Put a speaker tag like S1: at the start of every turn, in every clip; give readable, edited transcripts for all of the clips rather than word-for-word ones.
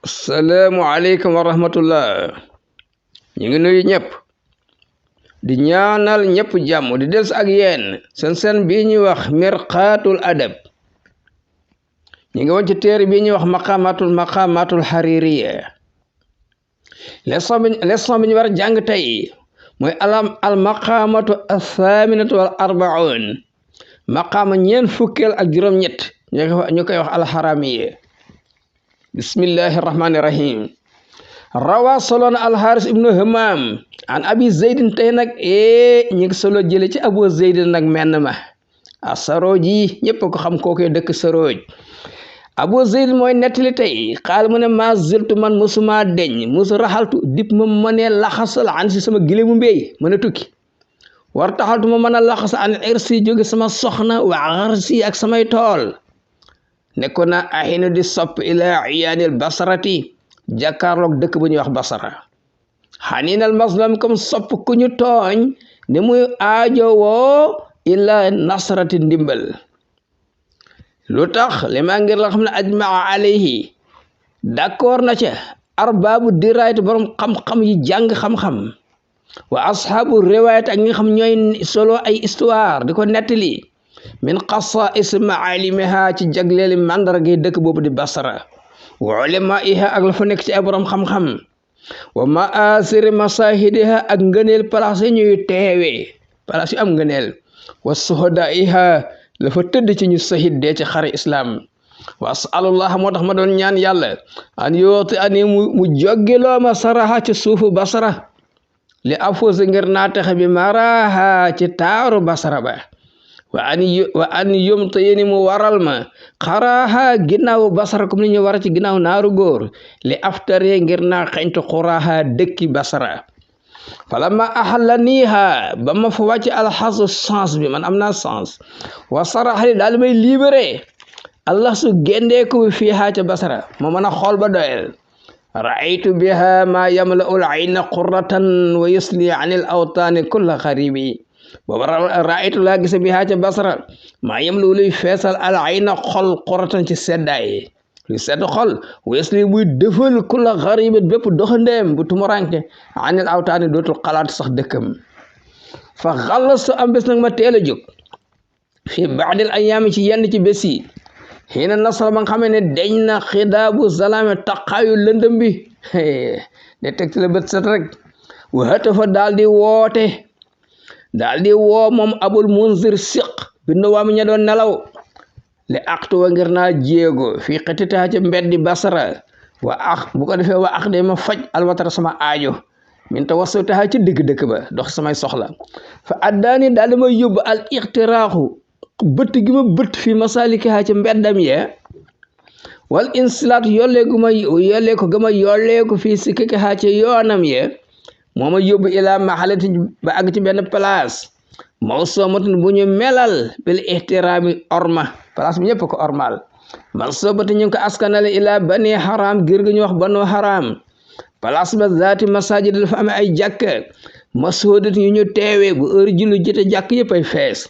S1: Assalamualaikum warahmatullah. ñu ngi nuyu ñëpp di ñaanal ñëpp jàmm di des ak yéen seen bii ñuy wax mirqaatul adab. ñu ngi woon ci téere bii ñuy wax maqamatul haririya. leçon bi ñu war a jàng tey mooy al maqamatu athaminatu wal arbaun, maqama ñeent fukkeel ak juróom-ñett ñu koy wax alxaramiya. bismillahi rahmani rahim. rawa soloon alxaaris ibnu hamam an abi zeydin. tey nag ñi ngi solo jële ci abu zeydin nag menn ma a sarooj yi ñëpp ko xam kookoy dëkk sarooj. abu zeydin mooy nettali tey xaal mu ne ma ziltu man musuma deñ musu raxaltu dip ma mënee laxasal an si sama giléemu mbéy mën a tukki war taxaltu ma mën a laxas an irsi jóge sama soxna wa xarsi ak samay tool. nekkoon na ahinu di sopp ila iyaanil basarati jàkkaarloog dëkk bu ñuy wax basara. xaninal maslam comme sopp ku ñu tooñ ni muy aajowoo ila nasrati ndimbal. lu tax li maa ngir la xam ne ajmaa alayhi d'accord na ca arbaabu diraayat borom xam-xam yi jàng xam-xam wa ashaabu riwaayat ak ñi nga xam ñooy solo ay histoire di ko nettali min xasaa'is ma'aalimiha ci jagleeli màndarga dëkk boobu di basara wa ulamaa'iha ak la fa nekk ci ay borom xam-xam wa ma'aasiri masaahidiha ak ngëneel place yi ñuy teewee place yu am ngëneel wa suhadaa'iha la fa tëdd ci ñu sahid dee ci xare islam. wa asalullah moo tax ma doon ñaan yàlla an yooti ani mu joggiloo ma saraha ci suufu basara li afuusi ngir naa texe bi maraha ci taaru basara ba wa an yumta yéni mu waral ma xaraha ginnaaw basara comme ni ñu war ci ginnaaw naaru góor li aftare ngir naa xeñtu xuraha dëkki basara. falamma ahalla niiha ba ma fa wàcc alxasu sens bi man am naa sens wa saraxali daal may libéré allah su géndeeku fii haa ca basara ma mën a xool ba doyel. raaytu biha ma yamla'ul ayna qurratan wa yusli anil awtaani kulla xaribi. booba raaytu laa gise biha ca basara maa yamla'u luy feesal al ayna xol qurratan ci seddaay lu sedd xol wees li muy defal kulla xaribin bépp doxandeem bu tumuranke anil awtaani dootul xalaat sax dëkkam. fa xallastu am bés nag ma teel a jóg fii baadil ayaami ci yenn ci bés yi xiina nasara ba nga xamee ne deñ na xidaabu salaame taqaayu lëndëm bi de teg ci la bët set rek. waxata fa daal di woo moom abul munzir siq bindu waami ña doon nelaw li aqtuwa ngir naa jéego fii xetitaha ca mbeddi basara bu ko defee wa aq de ma faj alwatara sama aajo min tawassutaha ci digg dëkk ba dox samay soxla. fa addaani daal di may yóbbu al ixtiraaxu bëtt gi ma bëtt fii masalikiha ca mbeddam ye wal insilaat yolleeku gama yolleeku fii sikkiha ca yoonam ye moo ma yóbbu ilaa maxalati ba àgg ci benn place mawsuumatin bu ñu melal bil ihtiraami orma. place bi ñëpp ko ormal. man soobati ñu ngi ko askanale ilaa bani haram gir gi ñu wax banu haram. place ba zaati masajid dafa am ay jàkk masuudat yu ñu teewee bu heure julli jite jàkk yëpp ay fees.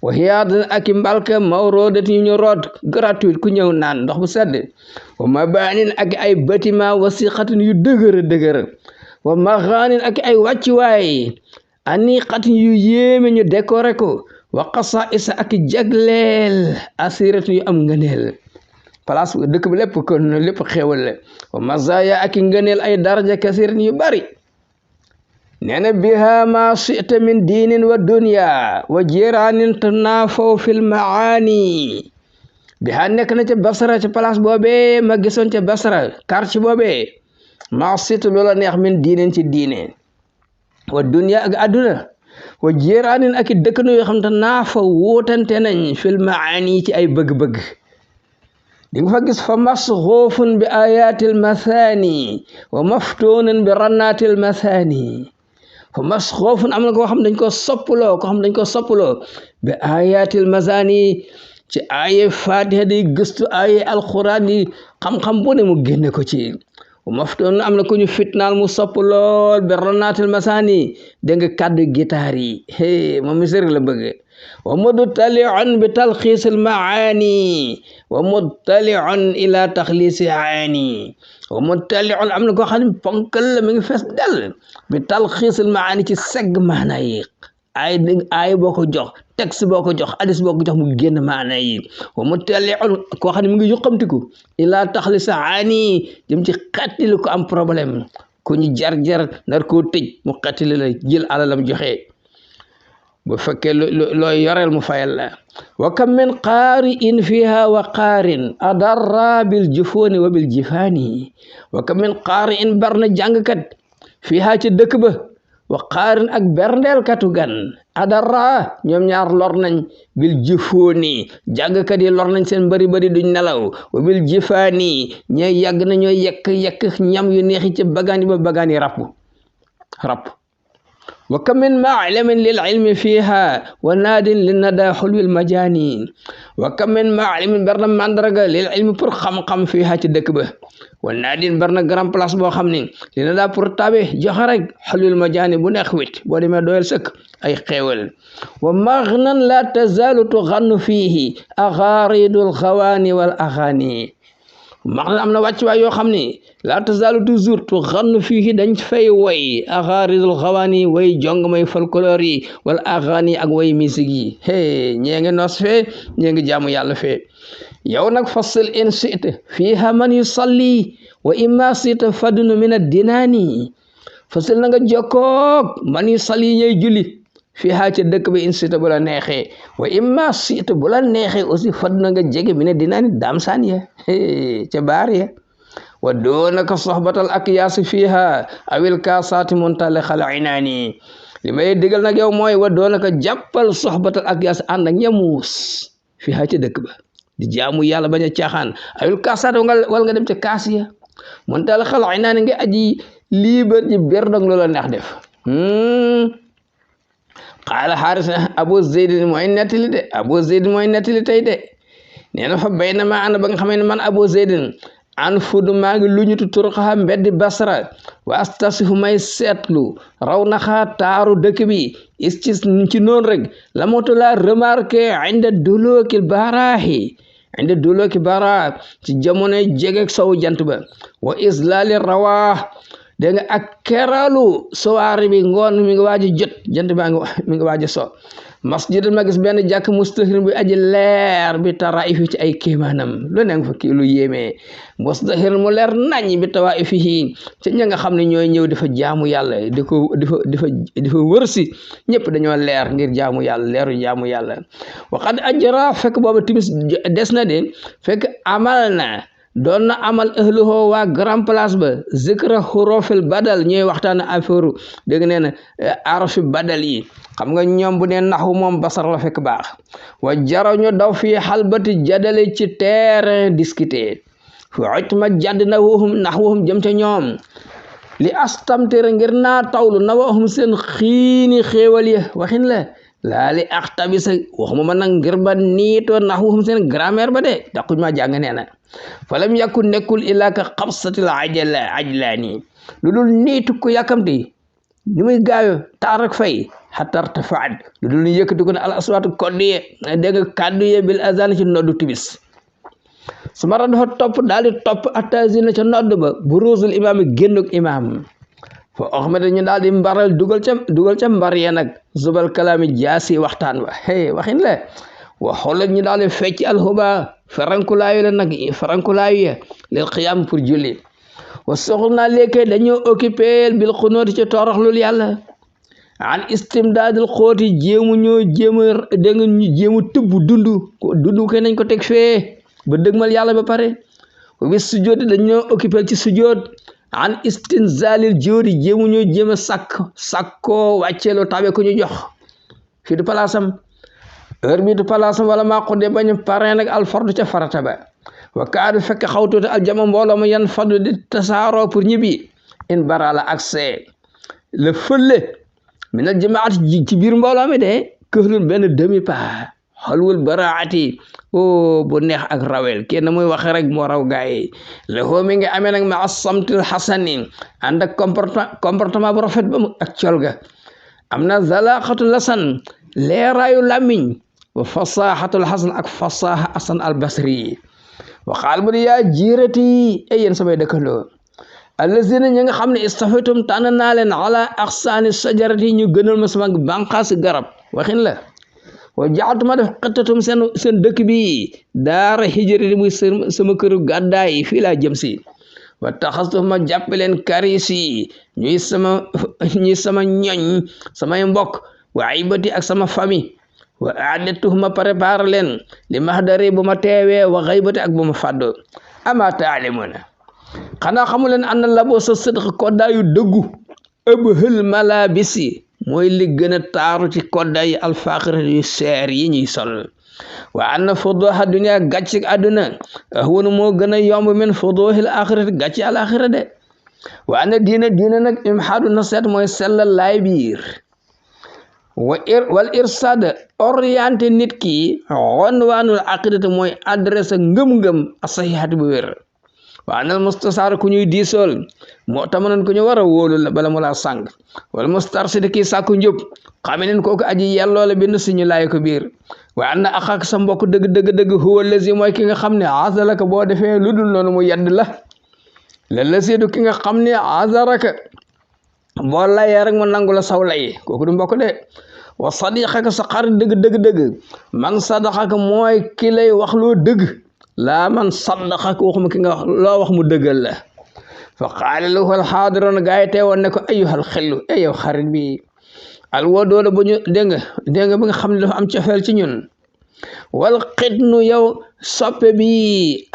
S1: wa hiyaadin ak mbalka mawroodat yu ñu root gratuite ku ñëw naan ndox bu sedd. wa mabaanin ak ay bâtiment wasiqatin yu dëgër wa maxaanin ak ay wàccuwaay aniqatin yu yéeme ñu décoré ko. wa qasaa'isa ak jagleel asiratu yu am ngëneel. place dëkk bi lépp kon lépp xéewal la. wa mazaya ak ngëneel ay daraja kasirin yu bari. nee na biha ma si'ta min diinin wa dunya wa jiraanin tanaafaw fil maani. biha nekk na ca basara ca place boobee ma gisoon ca basara quartier boobee ma si'ta loola neex min diinin ci diine wa dunya ak àdduna wa jiraanin ak dëkkandoo yoo xam te naa fa wuutante nañ fil maani ci ay bëgg-bëgg. di nga fa gis fa masxuufun bi ayatil mathani wa maftuunun bi rannatil mathani. fa masxuufun am na koo xam dañ ko soppaloo bi ayatil mathani ci aye fatiha day gëstu aye alquran yi xam-xam bu ne mu génne ko ci. wa maftuunun am na ku ñu fitnaal mu sopp lool bi rannatil mathani dégg nga kàddu gitaar yi moom mi sëri la bëgg. wa muttali'un bi talxiisil maani wa muttali'un ila taxliisi aani wa muttali'un am na koo xam ne ponkal la mi ngi fees dell bi talxiisil maani ci segg maana yi ay boo ko jox texte boo ko jox hadis boo ko jox mu génn maana yi wa muttali'un koo xam ne mi ngi yuqamtiku ila taxliisi aani jëm ci xettili ko am problème ku ñu jar nar koo tëj mu xettili la jël alalam joxe bu fekkee looy yoreel mu fayal la wa kam min qaari'in fiha wa qaarin adarra bil jufooni wa bil jifaani wa kam min qaari'in bar na jàngkat fiha ci dëkk ba wa qaarin ak berndeelkatu gan adarra ñoom ñaar lor nañ bil jufooni jàngkat yi lor nañ seen bari duñ nelaw wa bil jifaani ñooy yàgg na ñooy yekk ñam yu neexi ci bagaan yi ba bagaan yi rapp wa kam min maalimin lil ilmi fiha wa naadin li nada xulwil majaani wa kam min maalimin bar na mandarga lil ilmi pour xam-xam fiha ci dëkk ba wa naadin bar na grand place boo xam ne li nada pour tabe joxe rek xulwil majaani bu neex wit boo demee doyal sëkk ay xeewal wa maghnan la tazalu tugannu fihi agaaridul xawaani wal axaani maghnan am na wàccuwaay yoo xam ne la tazalu toujours tugannu fihi dañ fay way agaaridul xawaani way jong may folklore yi wal axaani ak way musique yi ñee ngi nos fee ñee ngi jaamu yàlla fee yow nag fasil in sita fiha man yusalli wa imma sita fadnu min addinaani fasil na nga jokkoog man yusalli ñay julli fiha ca dëkk bi in sita bu la neexee wa imma sita bu la neexee aussi fadnu nga jege min addinaani daamsaan ya ca baar ya wa doonaka soxbatal akyaasi fiha awil kaasaati muntalixal inaani li may digal nag yow mooy wa doonaka jàppal soxbatal akyaasi ànd ak ñamuus fiha ca dëkk ba di jaamu yàlla bañ a caaxaan awil kaasaati wal nga dem ca kaas ya muntalixal inaani nga aji liibar ji berdong loola neex def qaala xaaris abu zeydin mooy nettali tey de nee na fa bay na maa ànd ba nga xamee ne man abu zeydin an fudu maa ngi luñutu turxaxa mbeddi basra wa astasifu may seetlu raw naxaa taaru dëkk bi ci noonu rek la moto la remarqué inda dulooki bara ci jamonoy jegeeg sow jant ba wa islali rawaa dégg nga ak keralu sowaari bi ngoon mi ngi waaj a jot jant baa mi ngi waaj a so masjid ma gis benn jàkk mustahir bi aji leer bi taraifi ci ay kéemaanam lu ne nga fa kii lu yéemee mustahir mu leer nañ bi tawaifihi ci ña nga xam ne ñooy ñëw dafa jaamu yàlla di fa wërsi ñëpp dañoo leer ngir jaamu yàlla leeru jaamu yàlla waqad ajra fekk booba timis des na de fekk amal na doon na amal ahluhu waa grand place ba zikra xurufil badal ñooy waxtaan affaire dégg nee na arafi badal yi xam nga ñoom bu ne naxu moom basar la fekk baax wa jaraw ñu daw fii xalbati jadale ci terrain discuter fi ma jadd na waxum nax waxum jëm ca ñoom li astamtere ngir naa tawlu na waxum seen xiini xéewal ya waxin la laa li axtabisa waxuma ma nag ngir ba niitoo nax waxum seen grammaire ba de daquñ ma jàng nee na falam yakun nekkul illaa ka xabsatil ajlaani lu dul niitu ko yàkkamti ni muy gaayo taar rek fay xatar tafaat lu dul ni yëkkati ko ne al aswaatu koddu ye dégg nga kàddu ye bil azan ci noddu tibis su ma dafa topp daal di topp atazina ca nodd ba buruusul imaam génnuk imaam fa oxmete ñu daal di mbaral dugal ca mbar ya nag zubal kalaami jaasi waxtaan wa waxin la wa xoolal ñu daal di fecc alxuba farankulaayu la nag farankulaayu ya lil qiyaam pour julli wa soxla naa léegi dañoo occupé bil xunooti ci toroxlul yàlla an istimdaadil xooti jéemu tëbb dundu ke nañ ko teg fee ba dëgmal yàlla ba pare wa bis sujoodi dañoo occupé ci sujood an istinzalil jóori jéem a sàkkoo wàcceeloo tabe ko ñu jox fii du palaasam heure bi du palaasam wala maa xudde bañ parrain nag alfardu ca farata ba wa kaadu fekk xawtuute aljama mbooloo ma yan faddu di tasaaroo pour ñibbi in barala accès le fële minal jamaat ci biir mbooloo mi de këhlul benn demi pas xolwul baraati bu neex ak rawel kenn muy waxe rek moo raw gaay le xoo mi ngi amee nag ma samtil xasani ànd ak comportement bu rafet ba mu ak col ga am na zalaqatu lasan leeraayu làmmiñ wa fasahatul hasan ak fasaha hasan al basri wa qaal mu ne yaa jiirati ay yéen samay dëkkandoo allazina ñi nga xam ne istafaytum tànn naa leen ala axsaani sajarati ñu gënal ma sama bànqaasi garab waxin la wa jaxatuma def xëttatum seen dëkk bi daara hijrati muy sama këru gàddaay fii laa jëm si wa taxastuma jàppe leen karisi ñuy sama ñoñ samay mbokk wa aybati ak sama famille wa aadatuhuma préparé leen li mahdari bu ma teewee wa xaybati ak bu ma fàddoo ama taalimuna xanaa xamu leen ànd la boo sa sëdq koddaayu dëggu ëbhël malabisi mooy li gën a taaru ci koddaay alfaaxirat yu seer yi ñuy sol wa anna fuduha dunya gàcc àdduna ahwanu moo gën a yomb min fuduhil axirat gàcc alaxira de wa anna diina nag imhaadu naseet mooy sellal laay biir wal irsad orienté nit ki onwaanul aqidati mooy adresse ngëm-ngëm asahihat bu wér wa anal mustasaar ku ñuy diisool moo tamanan ku ñu war a wóolu la bala mu laa sàng wala mustarsid kii sàkku njub xame nen kooku aji yelloo la bind suñu laay ko biir wa anna axaak sa mbokk dëgg huwa lazi mooy ki nga xam ne azalaka boo defee lu dul noonu mu yedd la lazi du ki nga xam ne azaraka boo layee rek mu nangu la saw lay kooku du mbokk de wa sadiqaka sa xarit dëgg man sadaqaka mooy ki lay wax loo dëgg laa man saddaqaka waxuma ki nga wax loo wax mu dëggal la fa qaala lahu alxaadiroon gaa yi teewoon ne ko ayyuhal xellu yow xarit bi alwadooda bu ñu dégg nga bi nga xam ne dafa am cofeel ci ñun wal xitnu yow soppe bi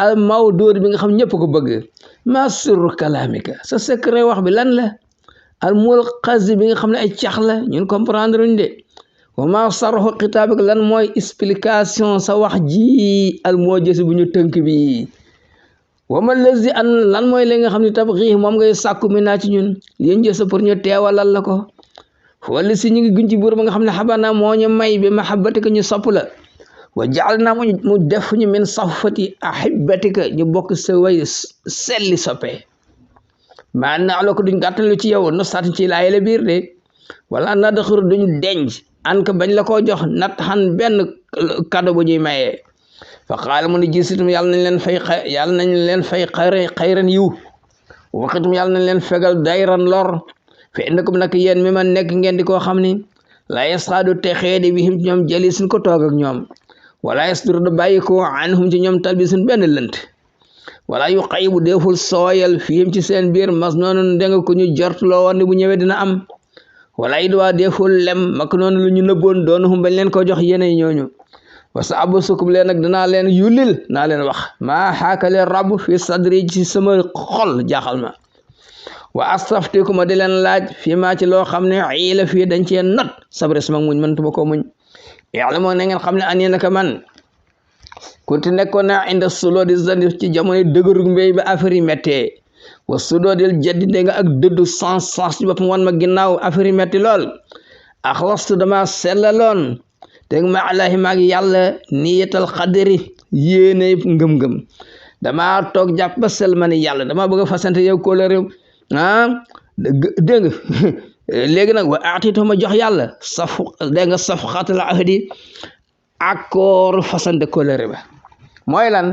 S1: al mawduud bi nga xam ñëpp ko bëgg ma sirru kalaamika sa secret wax bi lan la al mulqaz bi nga xam ne ay cax la ñun comprendre uñ de wa ma sarxu xitaabik lan mooy explication sa wax ji al muujaz bu ñu tënk bi wa ma lazi an lan mooy li nga xam ne tabxi moom ngay sàkku mi naa ci ñun yéen jësa pour ñu teewalal la ko wala si ñu ngi guñ ci buur ba nga xam ne xabanaa moo ñu may bi mahabbatika ñu sopp la wa jaal naa mu def ñu min safati ahibatika ñu bokk sa way selli soppe maa naa la ko duñ gàttalu ci yow no sat ci laay la biir de wala na daxur duñ denc an ko bañ la koo jox nat xan benn kado bu ñuy mayee fa qaala mu ne gisitum yàlla nañ leen fay xayran yiw waxitum yàlla nañ leen fegal dayran lor fe indakum nag yéen mi ma nekk ngeen di koo xam ni la yasxaadu texee di bihim ci ñoom jali suñ ko toog ak ñoom wala yasdur da bàyyi ko anhum ci ñoom talbi suñ benn lënt wala yu xayibu deful sooyal fihim ci seen biir mas noonu dégg nga ko ñu jortuloo woon ne bu ñëwee dina am wala it waa deful lem mak noonu lu ñu nëbboon doonu hum bañ leen ko jox yéene ñooñu wasa abu sukub leen nag danaa leen yullil naa leen wax maa xaakale rab fi sadri ci sama xol jaaxal ma wa astaftiku ma di leen laaj fii maa ci loo xam ne iila fii dañ cee not sabre sama muñ mënatuma ko muñ yàlla moo na ngeen xam ne ani naka man kunti nekkoon naa inda suloo di zandi ci jamono dëgërug mbéy ba affaire yi méttee wa suloo del jaddi dégg nga ak dëddu sens ci boppam wan ma ginnaaw affaire yi métti lool axlastu dama sellaloon dégg ma alahi maag yàlla niyatal xadri yéene ngëm-ngëm dama toog jàpp ba sell ma ni yàlla dama bëgg a fasante yow kóolóore dégg nga léegi nag wa aatitu ma jox yàlla dégg nga safxatul ahdi accord fasante kóolóore ba mooy lan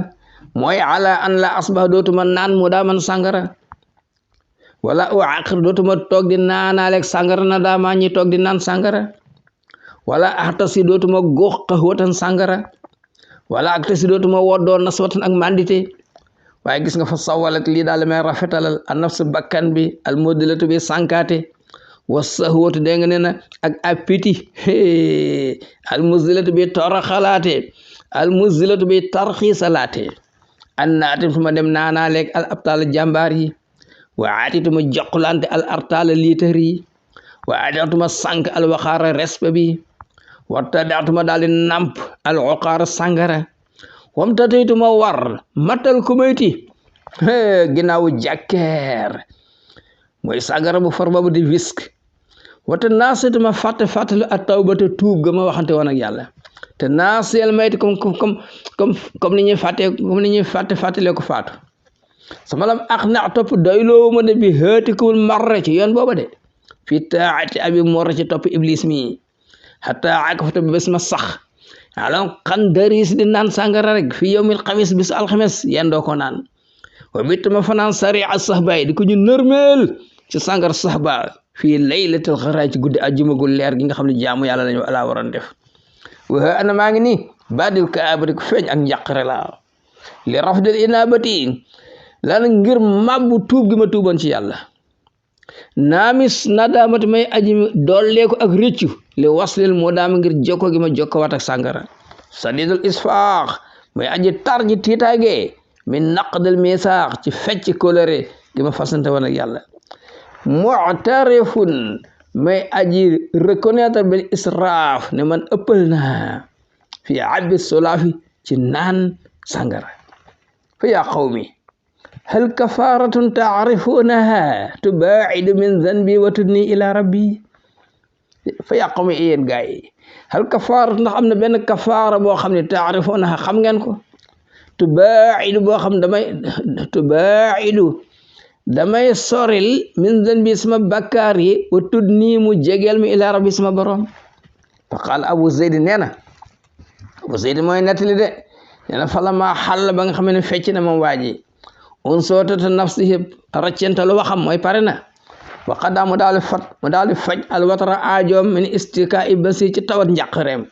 S1: mooy ala an la asbax dootuma naan mu daa man sàngara wala u aqir dootuma toog di naanaaleeg sàngara na daa maa ñi toog di naan sàngara wala ahtasi dootuma góox xahwatan sàngara wala aktasi dootuma woddoo naswatan ak mandité waaye gis nga fa sawalat lii daal may rafetalal a nafsu bakkan bi al modilatu bi sànkaate wa sahwatu dégg nga ne na ak appétit al muzilatu bi toroxalaate al muzilatu bi tarxiisalaate an naatim su ma dem naanaa leeg al abtal jàmbaar yi wa aatituma joqlante al artal liitar yi wa adatuma sànk al waxaara respect bi warta daatuma daal di namp al oqaara sàngara wam tataytuma war matal kumayti ginnaaw jàkkeer mooy sàngara bu for boobu di wisk wata naasituma fàttali at tawbata tuub ga ma waxante woon ak yàlla te naasiyal mayti comme ni ñuy fàttale ko faatu sama lam ak na topp doyloo ma ne bi hëtikul marra ci yoon booba de fi taati abi morra ci topp iblis mi hatta akafta bés ma sax alon xandaris di naan sàngara rek fi yowmil xamis bis alxames yendoo ko naan wa bitt ma fanaan sari a saxbaay di ko ñu nërmeel ci sàngara saxba fii laylatul xaraaj ci guddi ajjuma gu leer gi nga xam ne jaamu yàlla lañu ala waroon def wa ana maa ngi nii badil kaaba di ko feeñ ak njàqare la li rafdil inabati lan ngir mabbu tuub gi ma tuuboon ci yàlla naamis nadamati may aji dolleeku ak rëccu li waslil moo daama ngir jokko gi ma jokko wat ak sàngara sadidul isfaax may aji tar ji tiitaage min naqdil misaax ci fecc kolere gi ma fasante woon ak yàlla mu'tarifun may aji reconnaître bil israaf ne man ëppal naa fi abbi solaafi ci naan sàngara fa yaa qawmi hal kafaratun taarifunaha tubaidu min zanbi wa tudni ila rabbi fa yaa qawmi yéen gaa yi hal kafarat ndax am na benn kafaara boo xam ne taarifunaha xam ngeen ko tubaidu boo xam damay soril min zanbi sama bakkaar yi wa tudni mu jegeel mi ila rabbi sama borom fa qaal abu zeyd nee na abu zeyd mooy nettali de nee na falama xàll ba nga xam ne fecc na moom waa ji un sootata nafsi yëpp raccentalu waxam mooy pare na wa qada mu daal di faj alwatara aajoom min istika ibasi ci tawat njàqareem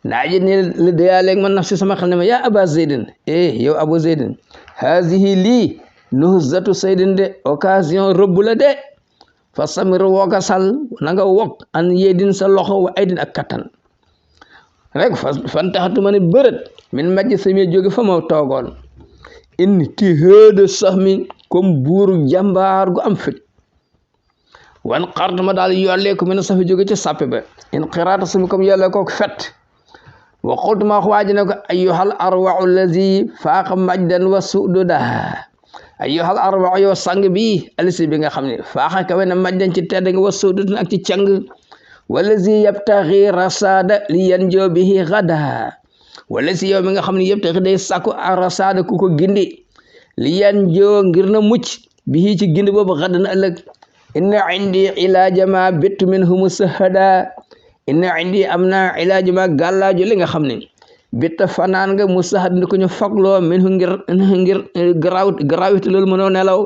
S1: naaji ni li dayaaleeg man nafsi sama xel ne ma yaa aba zeydin yow abu zeydin hazihi lii nuhzatu saydin de occasion rëbb la de fa samir wooka sal na nga wok an yedin sa loxo wa aydin ak kattan rek fantaxatu ma ne bërët min majj sami jóge fa ma toogoon in ti hëede sax mi comme buuru jàmbaar gu am fit wan xart ma daal yollee ko mi ne safi jóge ci sàppe ba in xiraata sami comme yollee ko fet wa qultu ma waaji ne ko ayyuhal arwa'u lazi faaqa majdan wa sududa ayyuhal arwa'u yow sang bi alisi bi nga xam ne faaqa kawe na majdan ci tedd nga wa sududan ak ci càng walazi yabtaxi rasada li yanjo bihi gada wala si yow mi nga xam ne yëpp taxi day sàkku arasada ku ko gindi li yanjo ngir na mucc bihi ci gindi boobu xadd na ëllëg inna indi ilaaja ma bittu min humu sahada inna indi am na ilaaja ma gàllaaju li nga xam ne bitta fanaan nga mu sahad ni ko ñu fagloo min hu ngir garaawit loolu mënoo nelaw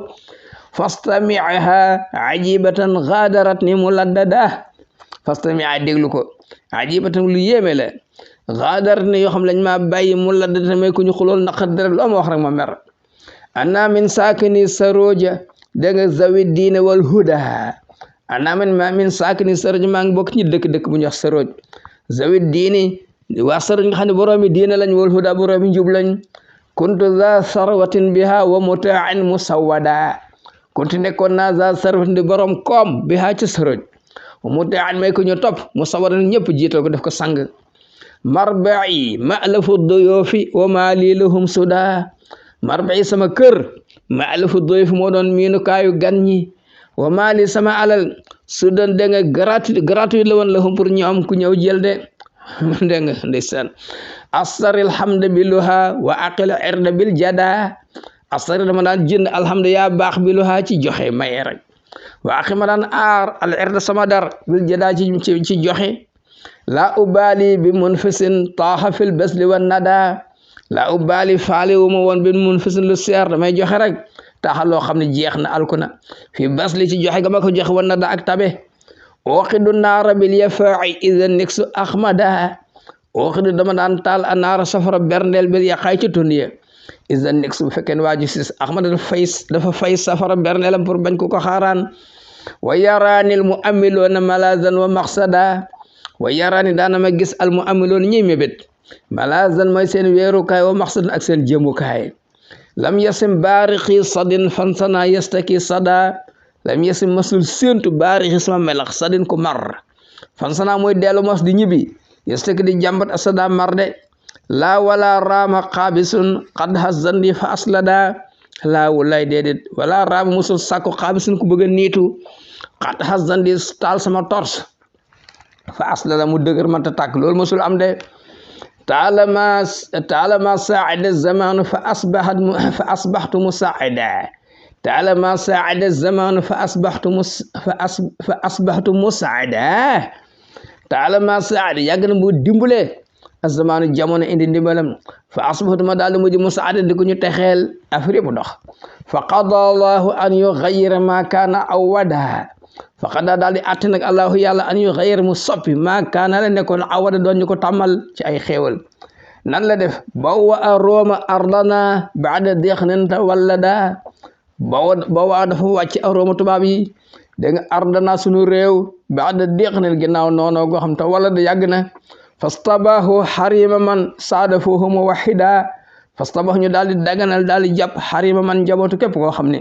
S1: fastamiha ajibatan gadarat ni mu laddada fastamiha déglu ko ajibatan lu yéeme la gaadar ne yoo xam lañ maa bàyyi mu la data may ku ñu xulool naqar deret loo ma wax rek ma mer ana min saakini saroja da nga zawi diine wal huda ana min saakini saroja maa ngi bokk ci dëkk bu ñu wax saroj zawi diine waa saroj nga xam ne boroomi diine lañ wal huda boroomi njub lañ kuntu za sarwatin biha wa mutaan musawada kuntu nekkoon naa za sarwatin di borom koom biha ci saroj wa mutaan may ku ñu topp musawadan ñëpp jiital ko def ko sang marba'i ma'lafu duyufi wa mali lahum suda marba'i sama kër ma'lafu duyufi moo doon miinu kaayu gan ñi wa mali sama alal sudan da nga gratuit la woon lahum pour ñoom ku ñëw jël de dégg nga ndeysaan asaril hamda biluha wa aqil irda bil jada asari dama daan jënd alhamda yaa baax biluha ci joxe maye rek wa aqi ma daan aar al irda sama dar bil jada ci joxe la ubali bi munfisin taaxa fil basli wan nada la ubali faale wu ma woon bi munfisin lu seer damay joxe rek taaxa loo xam ne jeex na alkuna fi basli ci joxe ga ma ko joxe wan nada ak tabe oqidu naara bil yafaa'i idan niksu axmada oqidu dama daan taal a naara safara berndeel bil yaqaay ci tundiye idan niksu bu fekkee waa ji sis axmada dafa fay safara berndeelam pour bañ ko ko xaaraan wa yaraanil mu amiloona malazan wa maqsada wa yaraani daana ma gis al mu amiloon ñi mébét malazan mooy seen weerukaay wa maqsadan ak seen jëmukaay lam yasim baarixi sadin fansana yastaki sada lam yasim masul séentu baarixi sama melax sadin ku mar fansana mooy dellu mos di ñibbi yastaki di jàmbat asada mar de laa wala raama xaabisun qad hazandi fa aslada laa wulaay déedéet wala raama musul sàkku xaabisun ku bëgg a niitu qad hazandi taal sama tors fa aslada mu dëgër manta tàkk loolu musul am de taalama saacida zamanu fa asbaxtu musaacida taalama saacida zamanu fa asbaxtu musaacida taala ma saadi yàgg na mu dimbale azamaanu jamono indi ndimbalam fa asbahtu ma daal di mujj musaada di ko ñu texeel affaire bu dox fa qada allahu an yughayira ma kaana awada fa qada daal di atte nag allahu yàlla an yughayira mu soppi ma kaana la nekkoon awada doon ñu ko tàmmal ci ay xéewal nan la def bawa a rooma ardana baada dexnen ta wallada bawa dafa wàcc a rooma tubaab yi dégg nga ardana sunu réew baada dexnen ginnaaw noonu goo xam te wala da yàgg na fastabahu xarima man saadafuhu muwahida fastabahu ñu daal di daganal daal di jàpp xarima man njabootu képp koo xam ne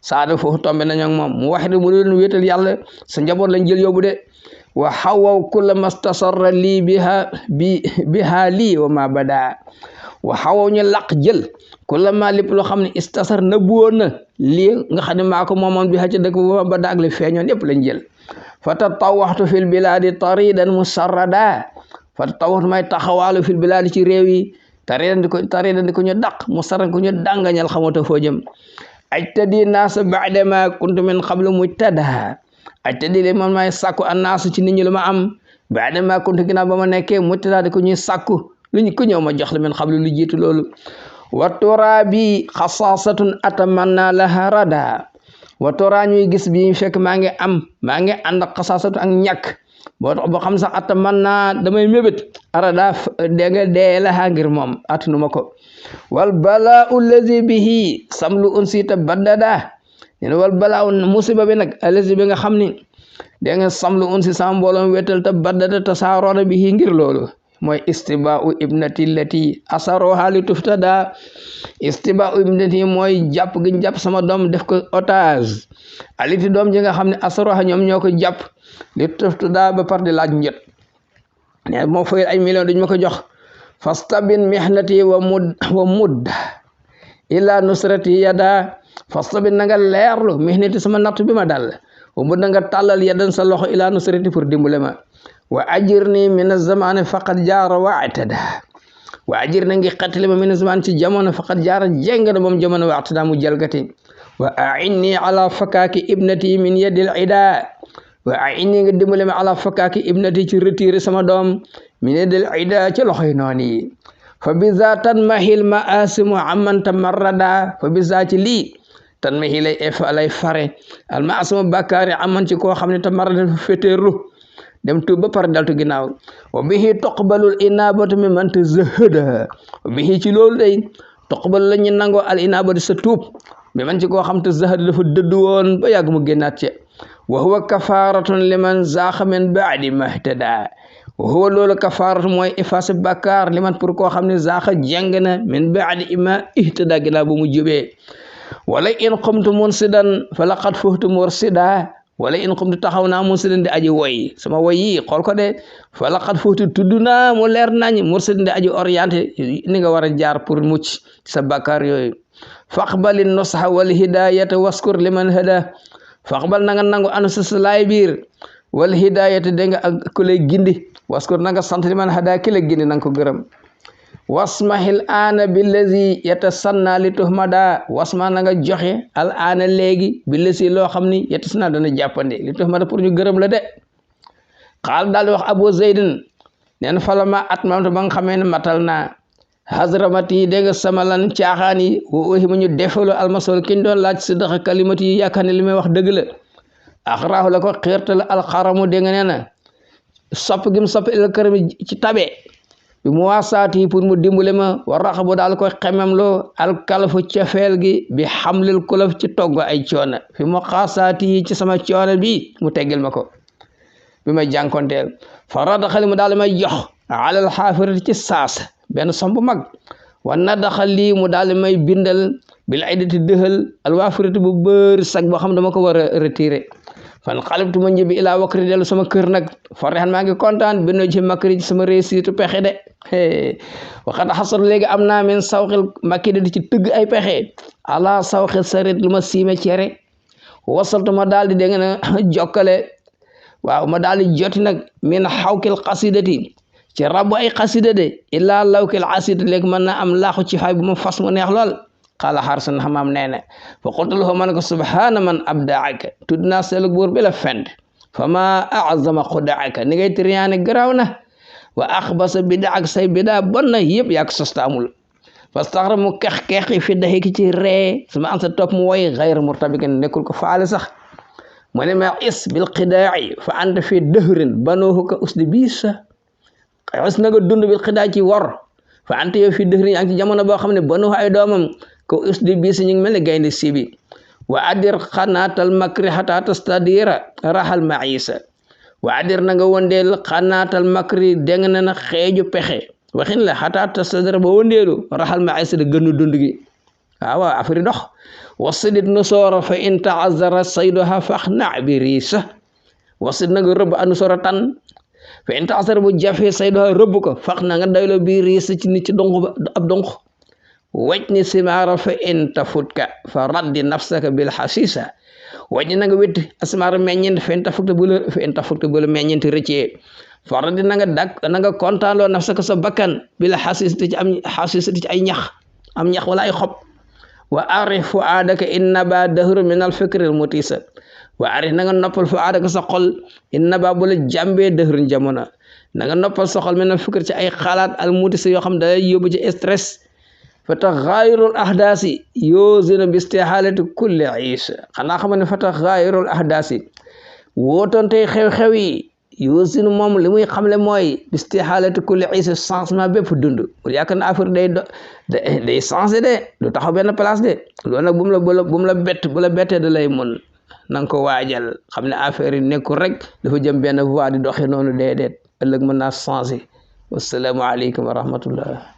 S1: saadafuhu tombe nañu ak moom muwahida mu doon wéetal yàlla sa njaboot lañ jël yóbbu de wa xawaw kulla mastasarra lii biha lii wa ma bada wa xawaw ñu laq jël kulla ma lépp loo xam ne istasar na buwoon na lii nga xam ne maa ko moomoon bi xa ca dëkk wa ma bada ak li feeñoon yëpp lañ jël fa tatawaxtu fil biladi taridan musarrada fa tawat may taxawaalu fil bilaadi ci réew yi taridan di ko ñu daq mu saran ko ñu dàngañal xamata foo jëm ajtadi naasa ba'da ma kuntu min qablu mujtada ajtadi le man may sàkku an naasa ci nit ñi lu ma am ba'da ma kuntu ginnaaw ba ma nekkee mujtada di ko ñuy sàkku lu ñu ko ñëw ma jox la min qablu lu jiitu loolu wa turabi xasaasatun atamanna laha rada wa tura ñuy gis bi fekk maa ngi ànd ak xasaasatu ak ñàkk boo xam sax atta man naa damay mébét arada dégg nga dee la ngir moom atunu ma ko wal balaa allazi bihi samlu unsita baddada ne wal balaa musiba bi nag allazi bi nga xam ni dégg nga samlu unsi sama mbooloom wetal ta baddada ta saaroona bihi ngir loolu mooy istiba'u ibnati lati asaroha li tuftada istiba'u ibnati mooy jàpp gi jàpp sama doom def ko otage aliti doom ji nga xam ne asaroha ñoom ñoo ko jàpp li tuftada ba par di laaj njët ne moo fay ay million duñ ma ko jox fastabin mihnati wa mudd ila nusrati yada fastabin na nga leerlu mihnati sama natt bi ma dal wa mudd na nga tàllal yadan sa loxo ila nusrati pour dimbale ma wa ajirni min az-zamani faqad jaara wa atada wa ajirni ngi xattali ma min az-zamani ci jamono faqad jaara jeng na moom jamono wa atada mu jalgati wa a'inni ala fakaki ibnati min yadil ida wa a'inni nga dimbale ma ala fakaki ibnati ci retiré sama doom min yadil ida ci loxoy noon yi fa biza tanmahil ma'asimu amman tamarrada fa biza ci lii tanmahi lay fare al ma'asimu bakkaari amman ci koo xam ne tamarrada fa féeteerlu dem tuub ba pare daltu ginnaaw wa bihi tuqbalul inabatu mi man tazahada wa bihi ci loolu day tuqbalu la ñu nangoo al inabatu sa tuub mi man ci koo xam te zahada dafa dëdd woon ba yàgg mu génnaat ci wa huwa kafaratun liman zaaxa min baadi mahtada wa huwa loolu kafaratu mooy effacer bakkaar liman pour koo xam ne zaaxa jàng na min baadi ma ihtada ginnaaw ba mu jubee wala in qumtu munsidan fa laqad fuhtu mursida wala in qumtu taxaw naa mursidin di aji woy sama woy yi xool ko de fa laqad fuhtu tudd naa mu leer nañ mursidin di aji orienté ni nga war a jaar pour mucc ci sa bakkaar yooyu faqbali nusha wal hidayata waskur liman hada faqbal na nga nangu anu sa laay biir wal hidayata dégg nga ak ku lay gindi waskur na nga sant liman hada ki la gindi na nga ko gërëm wasmahil aana billazi yatasanna li tuhmada wasma na nga joxe al aana léegi billazi loo xam ni yatasanna dana jàppande li tuhmada pour ñu gërëm la de xaal daal di wax abu zaydin neen falama atmamtu ba nga xamee ne matal naa hazramati dégg nga sama lan caaxaan yi wo ohi ma ñu defalu almasol kiñ doon laaj siddaqa kalimati yi yaakaar ne li may wax dëgg la axraahu la ko xiirtal alxaramu dégg nga nee na sopp gi mu sopp il karami ci tabe bi mu waasaati pour mu dimbale ma war raxa bu daal koy xemem loo alkalafu cafeel gi bi xamlil kulaf ci togg ay coono fi mu xaasaati yi ci sama coono bi mu teggil ma ko bi may jànkonteel fa radaxali mu daal may jox alal xaafirati ci saas benn somb mag wan na daxal lii mu daal may bindal bil aydati dëxal alwaafirati bu bëri sag boo xam dama ko war a retiré fan xalibtu ma njëbi ilaa wakri dellu sama kër nag farexan maa ngi kontaan bi no ci makri ci sama réussite pexe de waxat xasar léegi am naa min sawxil makki de di ci tëgg ay pexe ala sawxil sarit lu ma siime cere wasaltu ma daal di dégg na jokkale waaw ma daal di joti nag min xawkil xasidati ci rabu ay xasida de illaa lawkil asida léegi mën naa am laaxu ci fay bu ma fas mu neex lool xaala xarsan xamaam nee na fa qultu lahu man ko subhaana man abdaaka tudd naa selu buur bi la fend fama a'zama xudaaka ni ngay triyaane garaaw na wa axbasa bidaa ak say bidaa bon na yëpp yaa ko sostaamul fastaxra mu kex-kexi fi daxi ki ci ree suma an sa topp mu woy xayra murtabikin nekkul ko faale sax mu ne ma is bil xidaa'i fa anta fi dëhrin banoohu ka usdi biisa is na nga dund bil xidaa ci wor fa anta yow fi dëhrin yaa ngi ci jamono boo xam ne banoohu ay doomam ka usdi biisa ñu ngi mel ne gaynde sibi wa adir xanaatal makri xata tastadira raxal maisa wa adir na nga wondeel xanaatal makri dégg na xeeju pexe waxin la xata tastadira ba wondeelu raxal maisa da gënnu dund gi waaw afari dox wasidit nusoora fa in taazara saydoha faxna bi riisa wasid na nga rëbb a nusoora tan fa in taazara bu jafee saydoha rëbb ko fax na nga dayloo bi riisa ci nit ci donk ba ab donk waj ni simaara fa in tafutka fa raddi nafsaka bil xasisa waj ni na nga wetti asimaara meññeent fa in tafukta bu la meññeenti rëccee fa raddi na nga kontaanloo nafsaka sa bakkan bil xasisa ci ay ñax am ñax wala ay xob wa arif fu aadaka inna ba dahru min al fikril mutisa wa arif na nga noppal fu aadaka sa xol inna ba bu la jàmbee dëhrun jamono na nga noppal sa xol min al fikr ci ay xalaat al mutisa yoo xam dalay yóbbu ci stress fa taxaayirul ahdaasi yoozina bi istihaalati kulli iisa xanaa xam ne fa taxaayirul ahdaasi wootontey xew-xew yi yoozina moom li muy xamle mooy bi istihaalati kulli iisa changement bépp dund pour yaakaar na affaire day changé de du taxaw benn place de loolu nag bu mu la bett bu la bettee da lay mën na nga ko waajal xam ne affaire yi nekkul rek dafa jëm benn voie di doxee noonu déedéet ëllëg mën naa changé wasalaamu aleykum wa rahmatullah